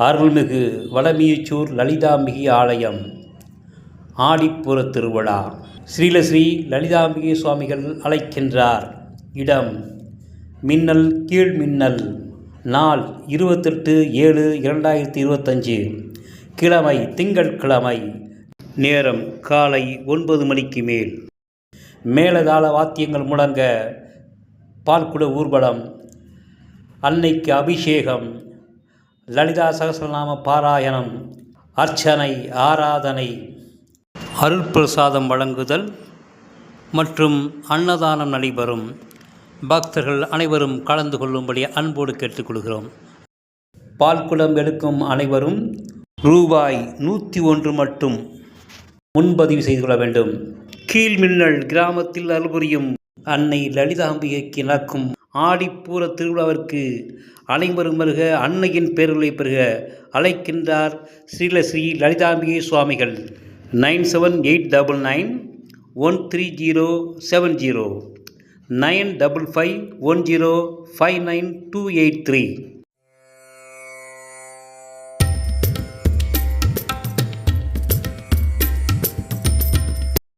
அருள்மிகு வடமீச்சூர் லலிதாம்பிகை ஆலயம் ஆடிப்புற திருவிழா. ஸ்ரீலஸ்ரீ லலிதாம்பிகை சுவாமிகள் அழைக்கின்றார். இடம் மின்னல் கீழ் மின்னல். நாள் 28/7/2025. கிழமை திங்கட்கிழமை. நேரம் காலை 9 மணிக்கு மேல். மேலதாள வாத்தியங்கள் முழங்க பால்குட ஊர்வலம், அன்னைக்கு அபிஷேகம், லலிதா சகஸ்ரநாம பாராயணம், அர்ச்சனை, ஆராதனை, அருட்பிரசாதம் வழங்குதல் மற்றும் அன்னதானம் நடைபெறும். பக்தர்கள் அனைவரும் கலந்து கொள்ளும்படி அன்போடு கேட்டுக்கொள்கிறோம். பால்குடம் எடுக்கும் அனைவரும் ரூபாய் 101 மட்டும் முன்பதிவு செய்து கொள்ள வேண்டும். கீழ்மின்னல் கிராமத்தில் அருள்புரியும் அன்னை லலிதாம்பிகைக்கு நடக்கும் ஆடிப்பூர திருவிழாவிற்கு அனைவரும் வருக, அன்னையின் பேரருளை பெறுக அழைக்கின்றார் ஸ்ரீலஸ்ரீ லலிதாம்பிகை சுவாமிகள். 9789913070 95510592383.